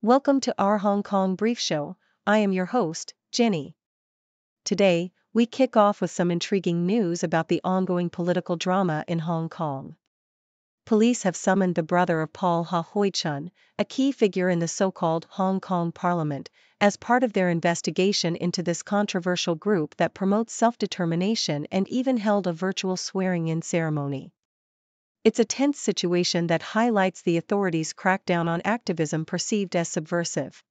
Welcome to our Hong Kong Brief Show. I am your host, Jenny. Today, we kick off with some intriguing news about the ongoing political drama in Hong Kong. Police have summoned the brother of Paul Ha Hoi-chun, a key figure in the so-called Hong Kong Parliament, as part of their investigation into this controversial group that promotes self-determination and even held a virtual swearing-in ceremony. It's a tense situation that highlights the authorities' crackdown on activism perceived as subversive.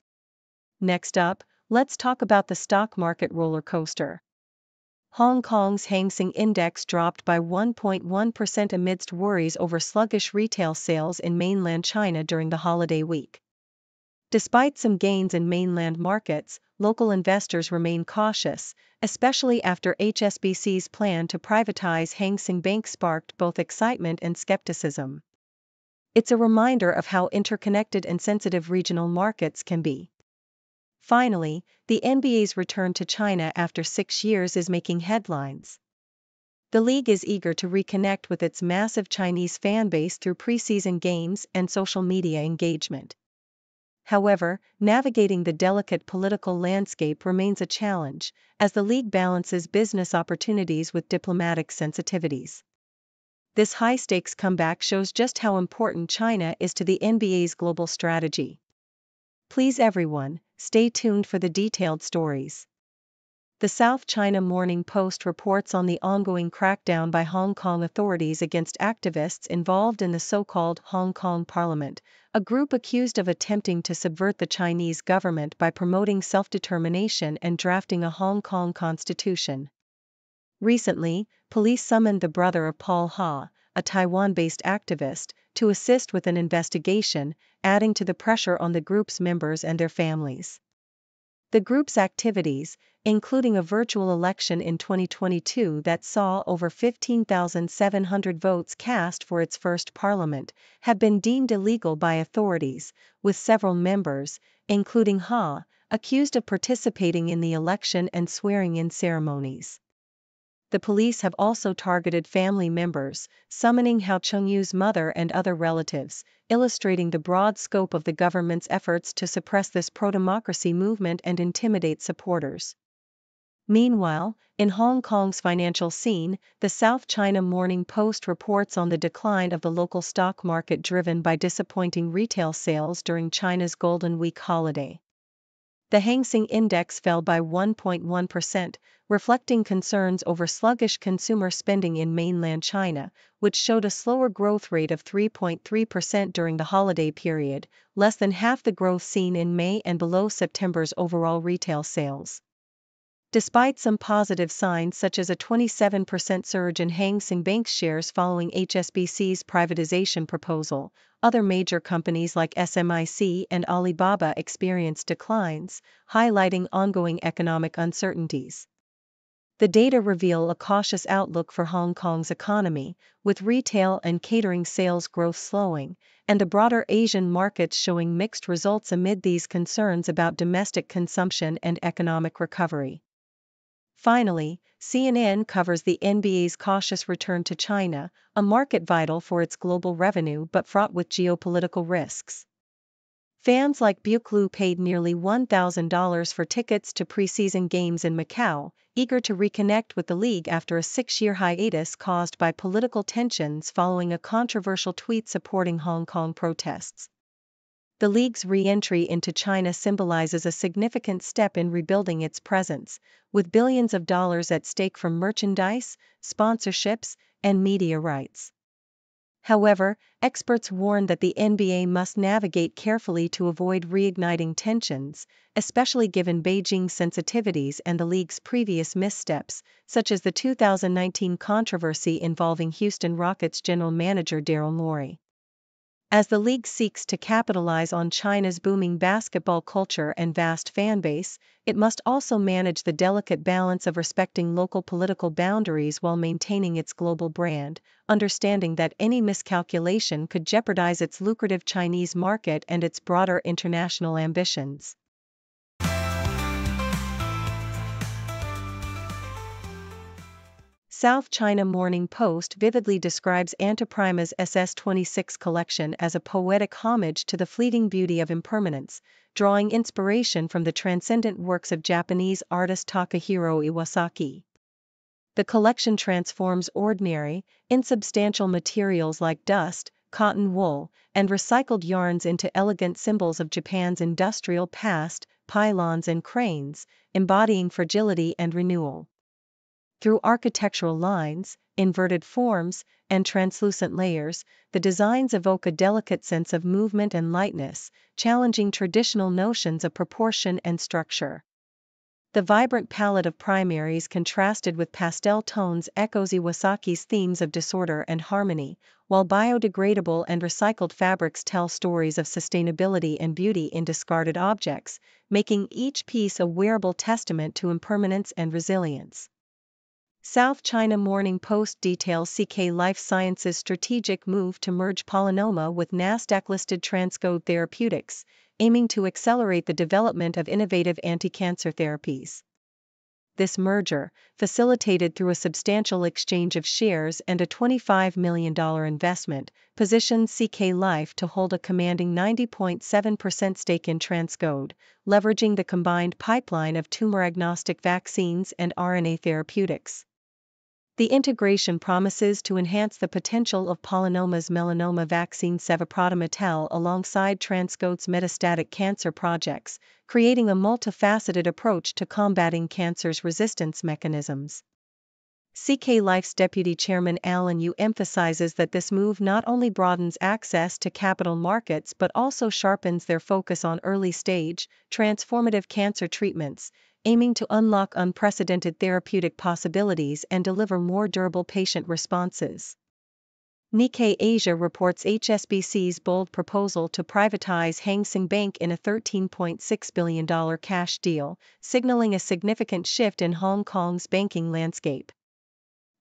Next up, let's talk about the stock market roller coaster. Hong Kong's Hang Seng Index dropped by 1.1% amidst worries over sluggish retail sales in mainland China during the holiday week. Despite some gains in mainland markets, local investors remain cautious, especially after HSBC's plan to privatize Hang Seng Bank sparked both excitement and skepticism. It's a reminder of how interconnected and sensitive regional markets can be. Finally, the NBA's return to China after 6 years is making headlines. The league is eager to reconnect with its massive Chinese fan base through preseason games and social media engagement. However, navigating the delicate political landscape remains a challenge, as the league balances business opportunities with diplomatic sensitivities. This high-stakes comeback shows just how important China is to the NBA's global strategy. Please everyone, stay tuned for the detailed stories. The South China Morning Post reports on the ongoing crackdown by Hong Kong authorities against activists involved in the so-called Hong Kong Parliament, a group accused of attempting to subvert the Chinese government by promoting self-determination and drafting a Hong Kong constitution. Recently, police summoned the brother of Paul Ha, a Taiwan-based activist, to assist with an investigation, adding to the pressure on the group's members and their families. The group's activities, including a virtual election in 2022 that saw over 15,700 votes cast for its first parliament, have been deemed illegal by authorities, with several members, including Ha, accused of participating in the election and swearing-in ceremonies. The police have also targeted family members, summoning Hao Chungyu's mother and other relatives, illustrating the broad scope of the government's efforts to suppress this pro-democracy movement and intimidate supporters. Meanwhile, in Hong Kong's financial scene, the South China Morning Post reports on the decline of the local stock market driven by disappointing retail sales during China's Golden Week holiday. The Hang Seng Index fell by 1.1%, reflecting concerns over sluggish consumer spending in mainland China, which showed a slower growth rate of 3.3% during the holiday period, less than half the growth seen in May and below September's overall retail sales. Despite some positive signs such as a 27% surge in Hang Seng Bank shares following HSBC's privatization proposal, other major companies like SMIC and Alibaba experienced declines, highlighting ongoing economic uncertainties. The data reveal a cautious outlook for Hong Kong's economy, with retail and catering sales growth slowing, and the broader Asian markets showing mixed results amid these concerns about domestic consumption and economic recovery. Finally, CNN covers the NBA's cautious return to China, a market vital for its global revenue but fraught with geopolitical risks. Fans like Buc paid nearly $1,000 for tickets to preseason games in Macau, eager to reconnect with the league after a 6-year hiatus caused by political tensions following a controversial tweet supporting Hong Kong protests. The league's re-entry into China symbolizes a significant step in rebuilding its presence, with billions of dollars at stake from merchandise, sponsorships, and media rights. However, experts warn that the NBA must navigate carefully to avoid reigniting tensions, especially given Beijing's sensitivities and the league's previous missteps, such as the 2019 controversy involving Houston Rockets general manager Daryl Morey. As the league seeks to capitalize on China's booming basketball culture and vast fan base, it must also manage the delicate balance of respecting local political boundaries while maintaining its global brand, understanding that any miscalculation could jeopardize its lucrative Chinese market and its broader international ambitions. South China Morning Post vividly describes Antiprima's SS-26 collection as a poetic homage to the fleeting beauty of impermanence, drawing inspiration from the transcendent works of Japanese artist Takahiro Iwasaki. The collection transforms ordinary, insubstantial materials like dust, cotton wool, and recycled yarns into elegant symbols of Japan's industrial past, pylons and cranes, embodying fragility and renewal. Through architectural lines, inverted forms, and translucent layers, the designs evoke a delicate sense of movement and lightness, challenging traditional notions of proportion and structure. The vibrant palette of primaries contrasted with pastel tones echoes Iwasaki's themes of disorder and harmony, while biodegradable and recycled fabrics tell stories of sustainability and beauty in discarded objects, making each piece a wearable testament to impermanence and resilience. South China Morning Post details CK Life Sciences' strategic move to merge Polynoma with Nasdaq-listed Transcode Therapeutics, aiming to accelerate the development of innovative anti-cancer therapies. This merger, facilitated through a substantial exchange of shares and a $25 million investment, positions CK Life to hold a commanding 90.7% stake in Transcode, leveraging the combined pipeline of tumor-agnostic vaccines and RNA therapeutics. The integration promises to enhance the potential of Polynoma's melanoma vaccine cevaprotimatel alongside Transcode's metastatic cancer projects, creating a multifaceted approach to combating cancer's resistance mechanisms. CK Life's Deputy Chairman Alan Yu emphasizes that this move not only broadens access to capital markets but also sharpens their focus on early-stage, transformative cancer treatments, aiming to unlock unprecedented therapeutic possibilities and deliver more durable patient responses. Nikkei Asia reports HSBC's bold proposal to privatize Hang Seng Bank in a $13.6 billion cash deal, signaling a significant shift in Hong Kong's banking landscape.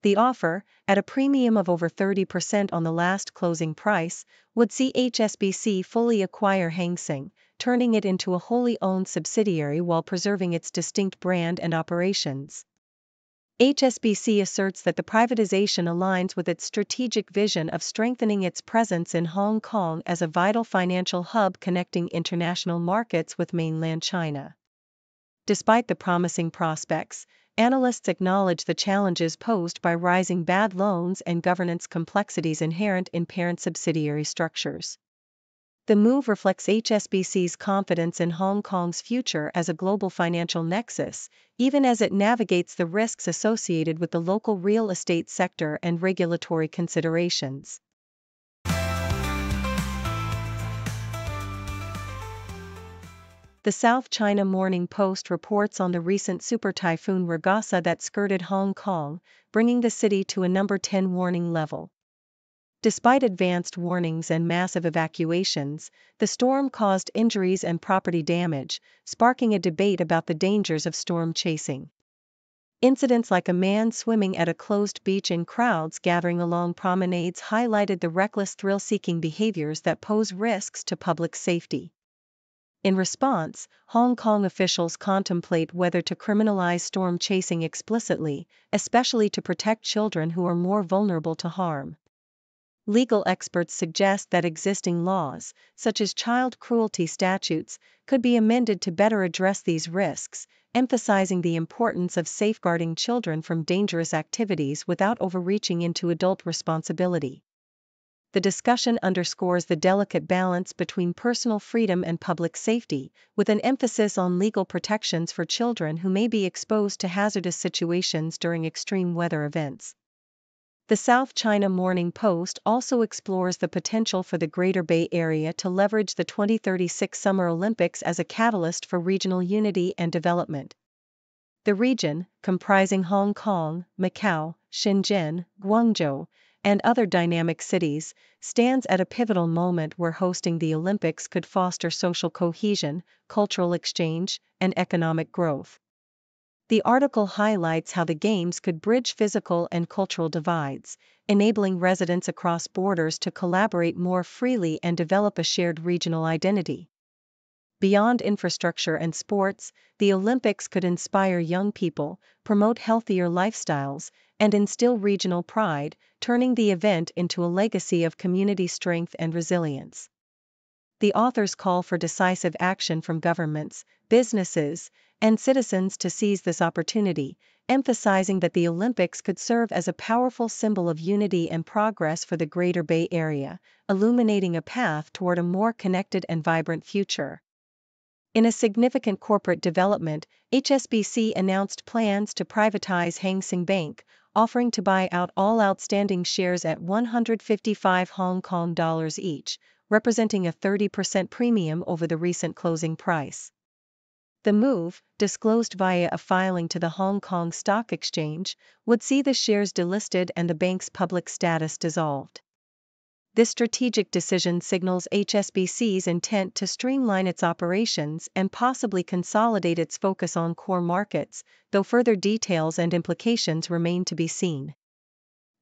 The offer, at a premium of over 30% on the last closing price, would see HSBC fully acquire Hang Seng, turning it into a wholly owned subsidiary while preserving its distinct brand and operations. HSBC asserts that the privatization aligns with its strategic vision of strengthening its presence in Hong Kong as a vital financial hub connecting international markets with mainland China. Despite the promising prospects, analysts acknowledge the challenges posed by rising bad loans and governance complexities inherent in parent-subsidiary structures. The move reflects HSBC's confidence in Hong Kong's future as a global financial nexus, even as it navigates the risks associated with the local real estate sector and regulatory considerations. The South China Morning Post reports on the recent super typhoon Ragasa that skirted Hong Kong, bringing the city to a number 10 warning level. Despite advanced warnings and massive evacuations, the storm caused injuries and property damage, sparking a debate about the dangers of storm chasing. Incidents like a man swimming at a closed beach and crowds gathering along promenades highlighted the reckless thrill-seeking behaviors that pose risks to public safety. In response, Hong Kong officials contemplate whether to criminalize storm chasing explicitly, especially to protect children who are more vulnerable to harm. Legal experts suggest that existing laws, such as child cruelty statutes, could be amended to better address these risks, emphasizing the importance of safeguarding children from dangerous activities without overreaching into adult responsibility. The discussion underscores the delicate balance between personal freedom and public safety, with an emphasis on legal protections for children who may be exposed to hazardous situations during extreme weather events. The South China Morning Post also explores the potential for the Greater Bay Area to leverage the 2036 Summer Olympics as a catalyst for regional unity and development. The region, comprising Hong Kong, Macau, Shenzhen, Guangzhou, and other dynamic cities, stands at a pivotal moment where hosting the Olympics could foster social cohesion, cultural exchange, and economic growth. The article highlights how the Games could bridge physical and cultural divides, enabling residents across borders to collaborate more freely and develop a shared regional identity. Beyond infrastructure and sports, the Olympics could inspire young people, promote healthier lifestyles, and instill regional pride, turning the event into a legacy of community strength and resilience. The authors call for decisive action from governments, businesses, and citizens to seize this opportunity, emphasizing that the Olympics could serve as a powerful symbol of unity and progress for the Greater Bay Area, illuminating a path toward a more connected and vibrant future. In a significant corporate development, HSBC announced plans to privatize Hang Seng Bank, offering to buy out all outstanding shares at 155 Hong Kong dollars each, representing a 30% premium over the recent closing price. The move, disclosed via a filing to the Hong Kong Stock Exchange, would see the shares delisted and the bank's public status dissolved. This strategic decision signals HSBC's intent to streamline its operations and possibly consolidate its focus on core markets, though further details and implications remain to be seen.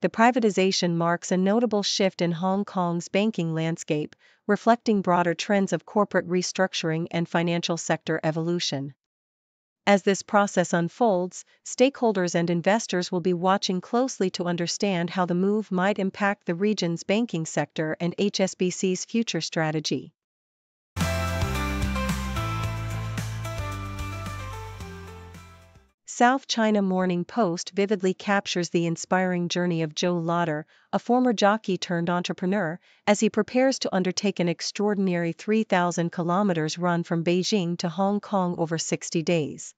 The privatization marks a notable shift in Hong Kong's banking landscape, reflecting broader trends of corporate restructuring and financial sector evolution. As this process unfolds, stakeholders and investors will be watching closely to understand how the move might impact the region's banking sector and HSBC's future strategy. South China Morning Post vividly captures the inspiring journey of Joe Lauder, a former jockey turned entrepreneur, as he prepares to undertake an extraordinary 3,000 kilometers run from Beijing to Hong Kong over 60 days.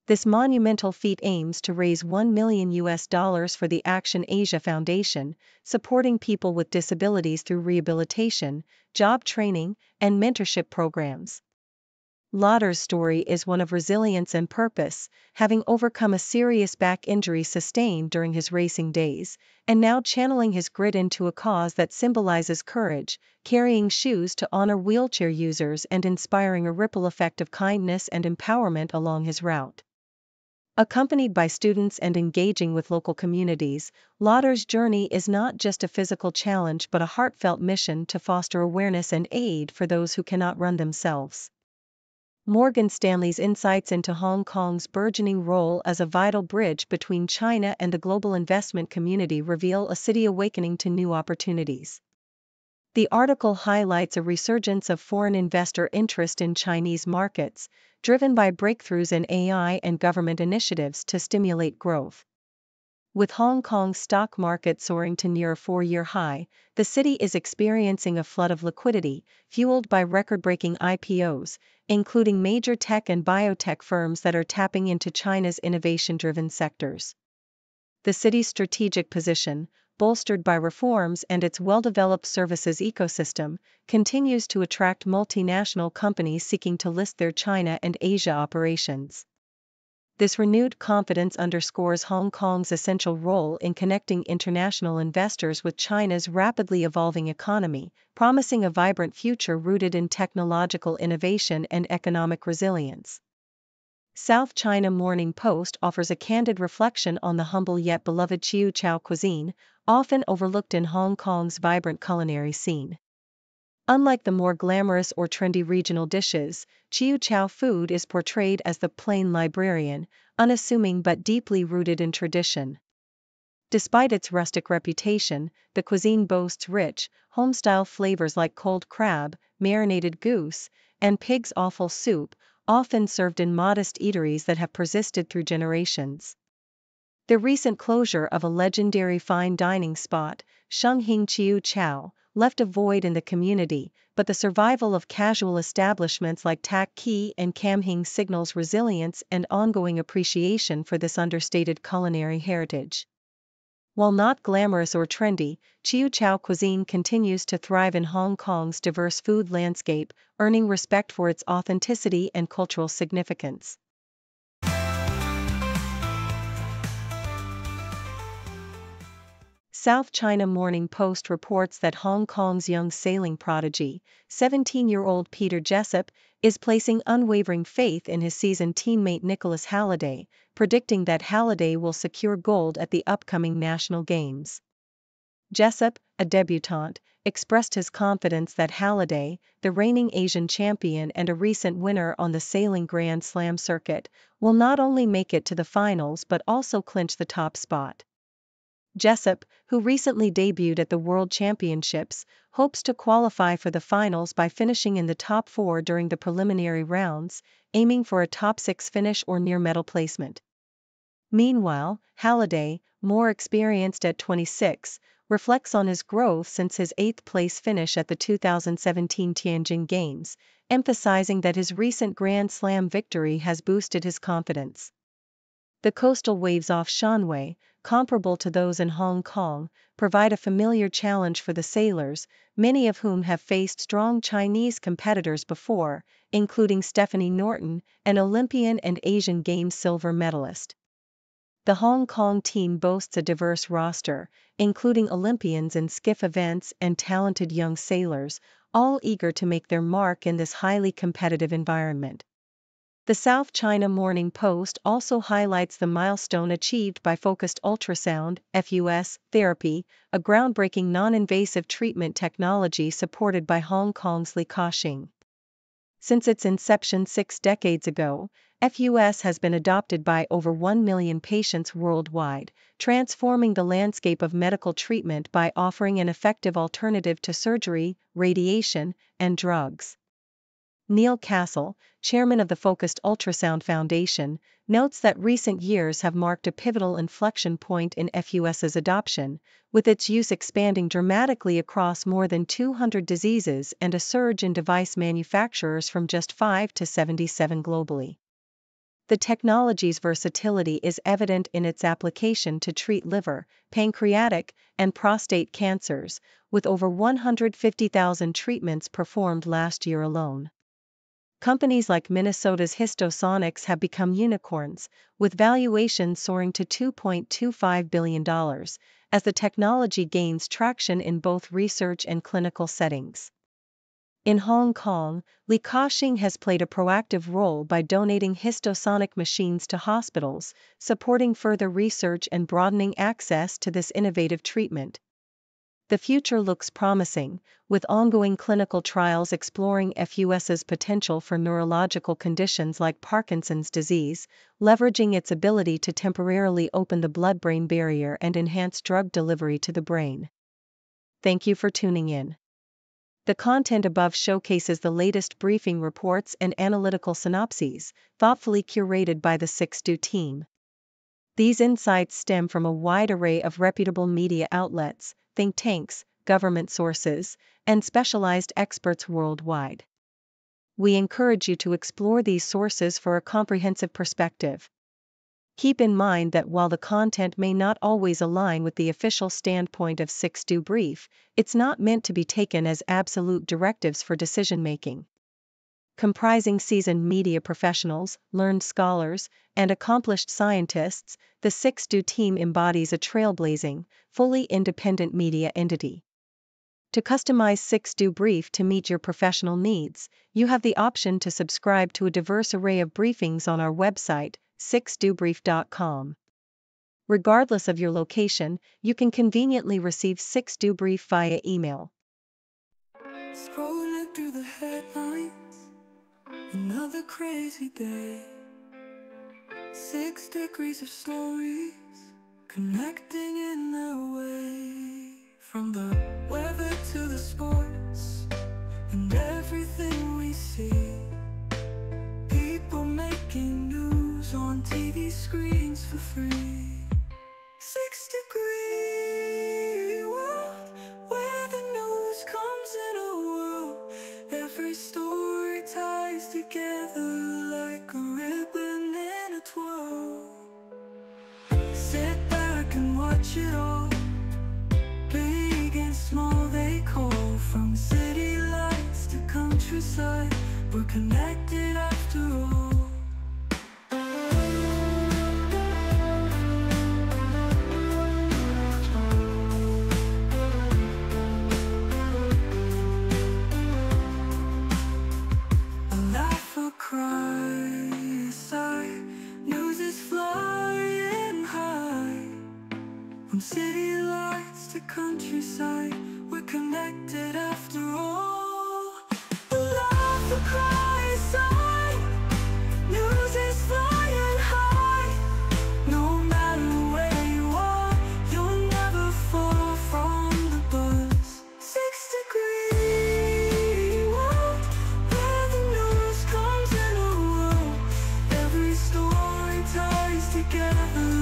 This monumental feat aims to raise $1 million for the Action Asia Foundation, supporting people with disabilities through rehabilitation, job training, and mentorship programs. Lauder's story is one of resilience and purpose, having overcome a serious back injury sustained during his racing days, and now channeling his grit into a cause that symbolizes courage, carrying shoes to honor wheelchair users and inspiring a ripple effect of kindness and empowerment along his route. Accompanied by students and engaging with local communities, Lauder's journey is not just a physical challenge but a heartfelt mission to foster awareness and aid for those who cannot run themselves. Morgan Stanley's insights into Hong Kong's burgeoning role as a vital bridge between China and the global investment community reveal a city awakening to new opportunities. The article highlights a resurgence of foreign investor interest in Chinese markets, driven by breakthroughs in AI and government initiatives to stimulate growth. With Hong Kong's stock market soaring to near a 4-year high, the city is experiencing a flood of liquidity, fueled by record-breaking IPOs, including major tech and biotech firms that are tapping into China's innovation-driven sectors. The city's strategic position, bolstered by reforms and its well-developed services ecosystem, continues to attract multinational companies seeking to list their China and Asia operations. This renewed confidence underscores Hong Kong's essential role in connecting international investors with China's rapidly evolving economy, promising a vibrant future rooted in technological innovation and economic resilience. South China Morning Post offers a candid reflection on the humble yet beloved Chiu Chow cuisine, often overlooked in Hong Kong's vibrant culinary scene. Unlike the more glamorous or trendy regional dishes, Chiu Chow food is portrayed as the plain librarian, unassuming but deeply rooted in tradition. Despite its rustic reputation, the cuisine boasts rich, home-style flavors like cold crab, marinated goose, and pig's offal soup, often served in modest eateries that have persisted through generations. The recent closure of a legendary fine dining spot, Sheng Hing Chiu Chow, left a void in the community, but the survival of casual establishments like Tak Ki and Kam Hing signals resilience and ongoing appreciation for this understated culinary heritage. While not glamorous or trendy, Chiu Chow cuisine continues to thrive in Hong Kong's diverse food landscape, earning respect for its authenticity and cultural significance. South China Morning Post reports that Hong Kong's young sailing prodigy, 17-year-old Peter Jessup, is placing unwavering faith in his seasoned teammate Nicholas Halliday, predicting that Halliday will secure gold at the upcoming National Games. Jessup, a debutante, expressed his confidence that Halliday, the reigning Asian champion and a recent winner on the sailing Grand Slam circuit, will not only make it to the finals but also clinch the top spot. Jessup, who recently debuted at the World Championships, hopes to qualify for the finals by finishing in the top 4 during the preliminary rounds, aiming for a top 6 finish or near medal placement. Meanwhile, Halliday, more experienced at 26, reflects on his growth since his 8th-place finish at the 2017 Tianjin Games, emphasizing that his recent Grand Slam victory has boosted his confidence. The coastal waves off Shanwei, comparable to those in Hong Kong, provide a familiar challenge for the sailors, many of whom have faced strong Chinese competitors before, including Stephanie Norton, an Olympian and Asian Games silver medalist. The Hong Kong team boasts a diverse roster, including Olympians in skiff events and talented young sailors, all eager to make their mark in this highly competitive environment. The South China Morning Post also highlights the milestone achieved by focused ultrasound (FUS) therapy, a groundbreaking non-invasive treatment technology supported by Hong Kong's Li Ka-shing. Since its inception 6 decades ago, FUS has been adopted by over 1 million patients worldwide, transforming the landscape of medical treatment by offering an effective alternative to surgery, radiation, and drugs. Neil Castle, chairman of the Focused Ultrasound Foundation, notes that recent years have marked a pivotal inflection point in FUS's adoption, with its use expanding dramatically across more than 200 diseases and a surge in device manufacturers from just 5 to 77 globally. The technology's versatility is evident in its application to treat liver, pancreatic, and prostate cancers, with over 150,000 treatments performed last year alone. Companies like Minnesota's Histosonics have become unicorns, with valuations soaring to $2.25 billion, as the technology gains traction in both research and clinical settings. In Hong Kong, Li Ka-shing has played a proactive role by donating histosonic machines to hospitals, supporting further research and broadening access to this innovative treatment. The future looks promising, with ongoing clinical trials exploring FUS's potential for neurological conditions like Parkinson's disease, leveraging its ability to temporarily open the blood-brain barrier and enhance drug delivery to the brain. Thank you for tuning in. The content above showcases the latest briefing reports and analytical synopses, thoughtfully curated by the 6Do team. These insights stem from a wide array of reputable media outlets, think tanks, government sources, and specialized experts worldwide. We encourage you to explore these sources for a comprehensive perspective. Keep in mind that while the content may not always align with the official standpoint of 6Do Brief, it's not meant to be taken as absolute directives for decision-making. Comprising seasoned media professionals, learned scholars, and accomplished scientists, the 6Do team embodies a trailblazing, fully independent media entity. To customize 6Do Brief to meet your professional needs, you have the option to subscribe to a diverse array of briefings on our website, 6dobrief.com. Regardless of your location, you can conveniently receive 6Do Brief via email. Scrolling through the headlines, another crazy day. 6 degrees of stories, connecting in a way. From the weather to the sports, and everything we see. People making news on TV screens for free. 6 degree world, where the news comes in a whirl. Every story ties together like a ribbon in a twirl. Sit back and watch it all, big and small they call. From city lights to countryside, we're connected after all. A laugh, a cry, a sigh, news is flying high. From city lights to countryside, together